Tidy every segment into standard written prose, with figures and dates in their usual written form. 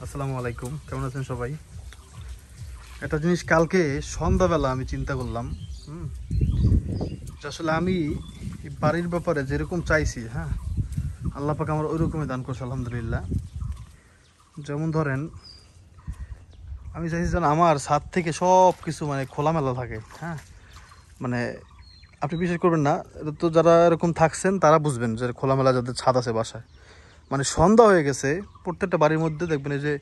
আসসালামু আলাইকুম, কেমন আছেন সবাই? একটা জিনিস কালকে সন্ধ্যাবেলা আমি চিন্তা করলাম। হুম যে আসলে আমি এই বাড়ির ব্যাপারে যেরকম চাইছি, হ্যাঁ, আল্লাহ পাক আমার ওই রকমই দান করছে আলহামদুলিল্লাহ। যেমন ধরেন, আমি চাইছি যেন আমার ছাদ থেকে সব কিছু মানে খোলামেলা থাকে। হ্যাঁ, মানে আপনি বিশ্বাস করবেন না, এটা তো যারা এরকম থাকছেন তারা বুঝবেন যে খোলামেলা যাদের ছাদ আছে বাসায়। মানে সন্ধ্যা হয়ে গেছে, প্রত্যেকটা বাড়ির মধ্যে দেখবেন এই যে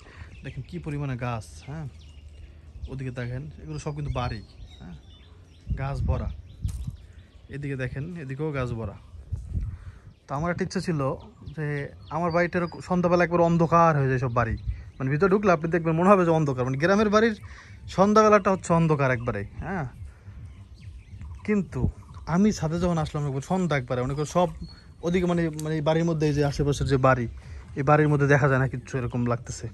দেখেন কি পরিমাণে গাছ। হ্যাঁ, ওদিকে দেখেন, এগুলো সব কিন্তু বাড়ি। হ্যাঁ, গাছ ভরা। এদিকে দেখেন, এদিকেও গাছ ভরা। তো আমার একটা ইচ্ছা ছিল যে আমার বাড়িটার সন্ধ্যাবেলা একবার অন্ধকার হয়ে যায় সব বাড়ি। মানে ভিতরে ঢুকলে আপনি দেখবেন মনে হবে যে অন্ধকার, মানে গ্রামের বাড়ির সন্ধ্যাবেলাটা হচ্ছে অন্ধকার একবারে। হ্যাঁ, কিন্তু আমি ছাদে যখন আসলাম একবার সন্ধ্যা একবারে অনেক সব ওদিকে মানে মানে এই বাড়ির মধ্যে এই যে আশেপাশের যে বাড়ি, এই বাড়ির মধ্যে দেখা যায় না কিচ্ছু, এরকম লাগতেছে।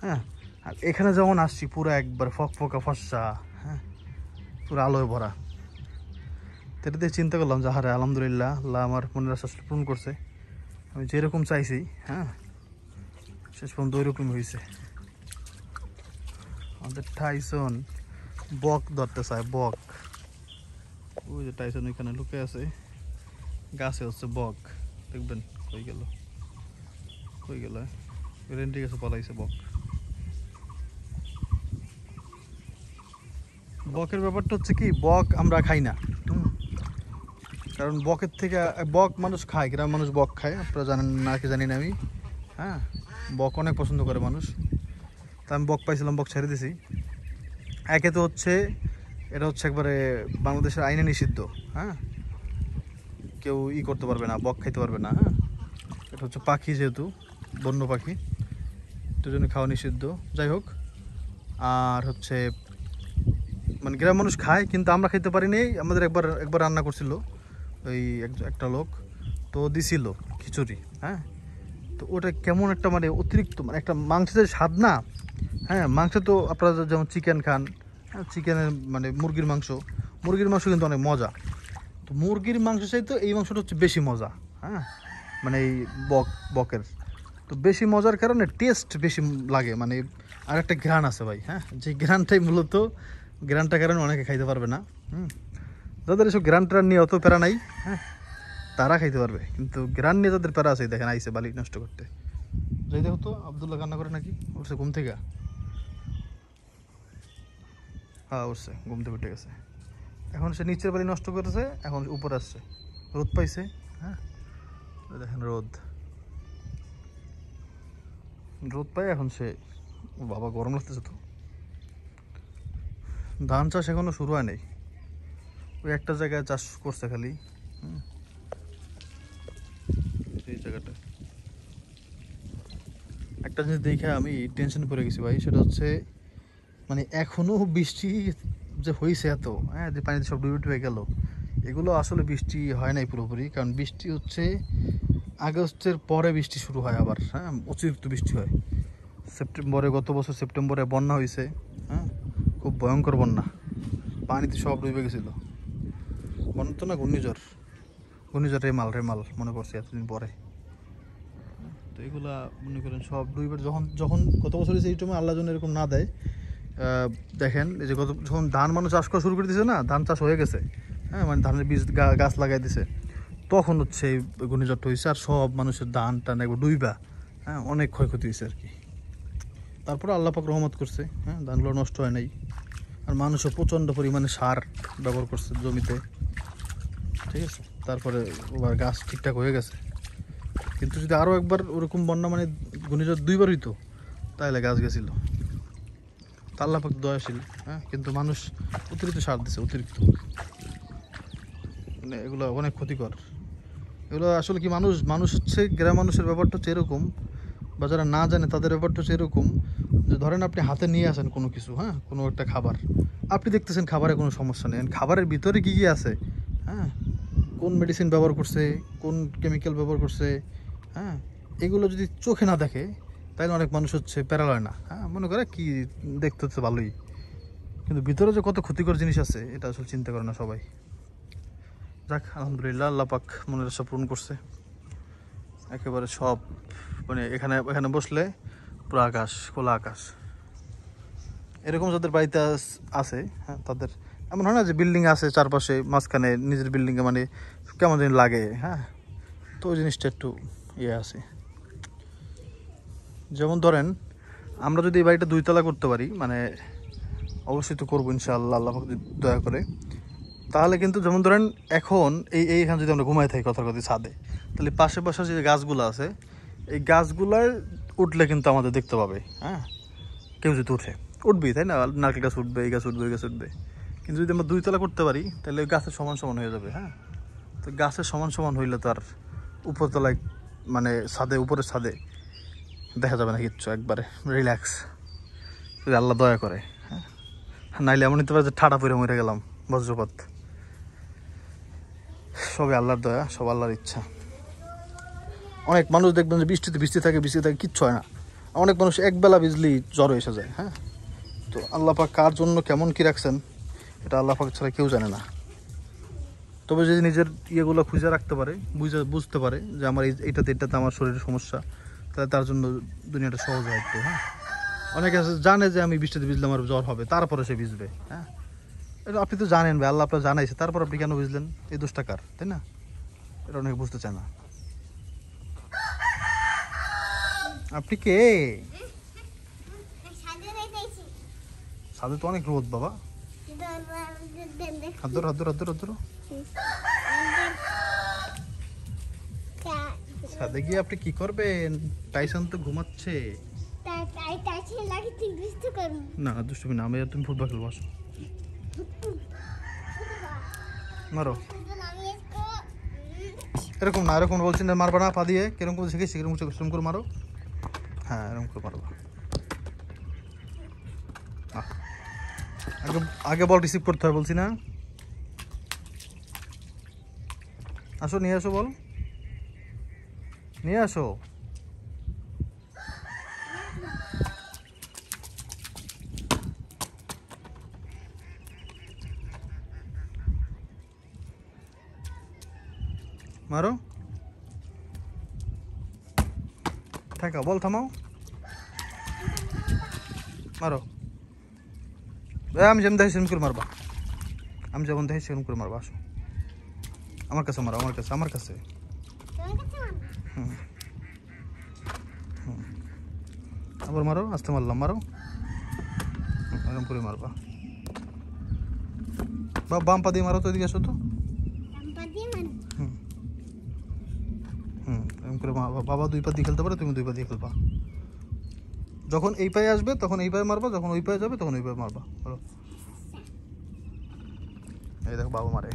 হ্যাঁ, আর এখানে যখন আসছি পুরো একবার ফকফকা ফর্সা। হ্যাঁ, পুরো আলোয় ভরা। তো এটা দিয়ে চিন্তা করলাম যে হারে আলহামদুলিল্লাহ, আল্লাহ আমার মনের আশা পূরণ করছে। আমি যেরকম চাইছি, হ্যাঁ, শেষ পর্যন্ত ওইরকমই হয়েছে। আমাদের টাইসন বক ধরতে চায়, বক। ওই যে টাইসন ওইখানে লুকে আছে, গাছে হচ্ছে বক। দেখবেন কই গেল, কই গেল, রেন্টি গাছে পালাইছে বক। বকের ব্যাপারটা হচ্ছে কি, বক আমরা খাই না। কারণ বকের থেকে বক মানুষ খায়, গ্রামের মানুষ বক খায়, আপনারা জানেন না কি জানি না আমি। হ্যাঁ, বক অনেক পছন্দ করে মানুষ। তা আমি বক পাইছিলাম, বক ছেড়ে দিছি। একে তো হচ্ছে এটা হচ্ছে একবারে বাংলাদেশের আইনে নিষিদ্ধ। হ্যাঁ, কেউ করতে পারবে না, বক খাইতে পারবে না। হ্যাঁ, এটা হচ্ছে পাখি, যেহেতু বন্য পাখি, এটার জন্য খাওয়া নিষিদ্ধ। যাই হোক, আর হচ্ছে মানে গ্রাম মানুষ খায় কিন্তু আমরা খাইতে পারিনি। আমাদের একবার একবার রান্না করছিল ওই একটা লোক, তো দিছিল খিচুড়ি। হ্যাঁ, তো ওটা কেমন একটা মানে অতিরিক্ত মানে একটা মাংসের স্বাদ না। হ্যাঁ, মাংস তো আপনারা যেমন চিকেন খান, হ্যাঁ, চিকেনের মানে মুরগির মাংস কিন্তু অনেক মজা। তো মুরগির মাংস চাইতে এই মাংসটা হচ্ছে বেশি মজা। হ্যাঁ, মানে এই বকের তো বেশি মজার কারণে টেস্ট বেশি লাগে। মানে আর একটা ঘ্রাণ আছে ভাই। হ্যাঁ, যে ঘ্রাণটাই মূলত, ঘ্রাণটার কারণে অনেকে খাইতে পারবে না। যাদের এসব ঘ্রাণ ট্রাণ নিয়ে অত প্যারা নাই, হ্যাঁ, তারা খাইতে পারবে। কিন্তু ঘ্রাণ নিয়ে যাদের প্যারা আছে, দেখেন আইসে বালি নষ্ট করতে। যাই দেখো তো, আবদুল্লাহ কান্না করে নাকি, উঠছে ঘুম থেকে? হ্যাঁ উঠছে, ঘুম থেকে উঠে গেছে। এখন সে নিচের বাড়ি নষ্ট করেছে, এখন উপরে আসছে, রোদ পাইছে। হ্যাঁ, দেখেন রোদ, রোদ পাই এখন সে, বাবা গরম লাগতেছে তো। ধান চাষ এখনো শুরু হয় নাই, ওই একটা জায়গায় চাষ করছে খালি। এই জায়গাটা একটা জিনিস দেখে আমি টেনশন পড়ে গেছি ভাই, সেটা হচ্ছে মানে এখনো বৃষ্টি যে হয়েছে এত, হ্যাঁ, যে পানিতে সব ডুবে ডুবে গেল, এগুলো আসলে বৃষ্টি হয় নাই পুরোপুরি। কারণ বৃষ্টি হচ্ছে আগস্টের পরে বৃষ্টি শুরু হয় আবার। হ্যাঁ, অতিরিক্ত বৃষ্টি হয় সেপ্টেম্বরে। গত বছর সেপ্টেম্বরে বন্যা হয়েছে। হ্যাঁ, খুব ভয়ঙ্কর বন্যা, পানিতে সব ডুবে গেছিলো। বন্যা তো না, ঘূর্ণিঝড়, ঘূর্ণিঝড় রেমাল, রেমাল মনে পড়ছে এতদিন পরে। তো এগুলা মনে করেন সব দুইবার, যখন যখন গত বছর এই টাইমে আল্লাহ যেন এরকম না দেয়। দেখেন এই যে গত যখন ধান মানুষ চাষ করা শুরু করে দিয়েছে না, ধান চাষ হয়ে গেছে, হ্যাঁ, মানে ধানের বীজ গাছ লাগাই দিছে, তখন হচ্ছে এই ঘূর্ণিঝড়টা হয়েছে। আর সব মানুষের ধান টান একবার ডুইবা, হ্যাঁ, অনেক ক্ষয়ক্ষতি হয়েছে আর কি। তারপরে আল্লাহ পাক রহমত করছে, হ্যাঁ, ধানগুলো নষ্ট হয় নাই। আর মানুষও প্রচণ্ড পরিমাণে সার ব্যবহার করছে জমিতে, ঠিক আছে। তারপরে আবার গাছ ঠিকঠাক হয়ে গেছে। কিন্তু যদি আরও একবার ওরকম বন্যা মানে ঘূর্ণিঝড় দুইবার হইতো, তাহলে গাছ গেছিল। তা আল্লাহ পাক দয়াশীল। হ্যাঁ, কিন্তু মানুষ অতিরিক্ত সার দিছে, অতিরিক্ত, মানে এগুলো অনেক ক্ষতিকর। এগুলো আসলে কি, মানুষ মানুষ হচ্ছে গ্রাম মানুষের ব্যাপারটা হচ্ছে এরকম, বা যারা না জানে তাদের ব্যাপারটা হচ্ছে এরকম, যে ধরেন আপনি হাতে নিয়ে আসেন কোনো কিছু, হ্যাঁ, কোনো একটা খাবার, আপনি দেখতেছেন খাবারে কোনো সমস্যা নেই, খাবারের ভিতরে কী কী আছে, হ্যাঁ, কোন মেডিসিন ব্যবহার করছে, কোন কেমিক্যাল ব্যবহার করছে, হ্যাঁ, এগুলো যদি চোখে না দেখে, তাইলে অনেক মানুষ হচ্ছে প্যারালয় না, হ্যাঁ, মনে করে কি দেখতে হচ্ছে ভালোই, কিন্তু ভিতরে যে কত ক্ষতিকর জিনিস আছে এটা আসলে চিন্তা করে না সবাই। যাক আলহামদুলিল্লাহ, আল্লাহ পাক মনের আশা পূরণ করছে একেবারে সব। মানে এখানে এখানে বসলে পুরো আকাশ, খোলা আকাশ। এরকম যাদের বাড়িতে আছে, হ্যাঁ, তাদের এমন হয় না যে বিল্ডিং আছে চারপাশে, মাঝখানে নিজের বিল্ডিংয়ে মানে কেমন যেন লাগে, হ্যাঁ। তো ওই জিনিসটা একটু ইয়ে আছে। যেমন ধরেন আমরা যদি এই বাড়িটা 2 তলা করতে পারি, মানে অবশ্যই তো করবো ইনশাআল্লাহ, আল্লাহ পাক যদি দয়া করে, তাহলে কিন্তু যেমন ধরেন এখন এইখানে যদি আমরা ঘুমাই থাকি কথার কথা ছাদে, তাহলে পাশে পাশে যে গাছগুলো আছে, এই গাছগুলায় উঠলে কিন্তু আমাদের দেখতে পাবে, হ্যাঁ। কেউ যদি উঠবেই, তাই না? নারকেল গাছ উঠবে, এই গাছ উঠবে, ওই গাছ উঠবে। কিন্তু যদি আমরা 2 তলা করতে পারি, তাহলে ওই গাছের সমান সমান হয়ে যাবে, হ্যাঁ। তো গাছের সমান সমান হইলে তো আর উপরতলায় মানে ছাদে, উপরের ছাদে দেখা যাবে না কিচ্ছু, একবারে রিল্যাক্স, যদি আল্লাহ দয়া করে, হ্যাঁ। নাইলে এমন হতে পারে যে ঠাডা পরে মরে গেলাম, বজ্রপাত। সবই আল্লাহর দয়া, সব আল্লাহর ইচ্ছা। অনেক মানুষ দেখবেন যে বৃষ্টি থাকে কিচ্ছু হয় না। অনেক মানুষ একবেলা বিজলি জ্বর এসে যায়, হ্যাঁ। তো আল্লাহ পাক কার জন্য কেমন কি রাখছেন এটা আল্লাহ পাক ছাড়া কেউ জানে না। তবে যদি নিজের ইয়েগুলো খুঁজে রাখতে পারে, বুঝতে পারে যে আমার এটাতে আমার শরীরের সমস্যা, তাহলে তার জন্য দুনিয়াটা সহজ হয় একটু, হ্যাঁ। অনেকে আছে জানে যে আমি বৃষ্টিতে ভিজলে আমার জ্বর হবে, তারপরে সে ভিজবে, হ্যাঁ। এটা আপনি তো জানেন ভাই, আল্লাহ আপনার জানাইছে, তারপর আপনি কেন বুঝলেন? এই দোষটা কার, তাই না? এটা অনেকে বুঝতে চায় না। আপনি কে? ছাদে তো অনেক রোদ বাবা। হাত ধরো। ছাদে গিয়ে আপনি কি করবেন? টাইসন তো ঘুমাচ্ছে। না দুষ্টুমি না, আমি আর তুমি ফুটবল খেলবো, আসো। মারো। এরকম না, এরকম বলছি না, মারবা না পা দিয়ে, কিরকম করে শিখেছি, কিরকম করে মারো, হ্যাঁ এরকম করে মারো। আগে বল রিসিভ করতে হয় বলছি না? আসো, নিয়ে আসো, বল নিয়ে আসো। মারো, থাকা বল, থামাও, মারো। আমি যেমন দেখি সেরকম করে মারবা, আসো আমার কাছে মারো, আমার কাছে। আবার মারো, আস্তে মারলাম, মারো, এরকম করে মারবা। বাম পা দিয়ে মারো তো, এদিকে আসো তো। এরকম করে বাবা 2 পা দিয়ে খেলতে পারে, তুমি 2 পা দিয়ে খেলবা। যখন এই পায়ে আসবে তখন এই পায়ে মারবা, যখন ওই পায়ে যাবে তখন ওই পায়ে মারবা, বলো। এই দেখো বাবা মারে।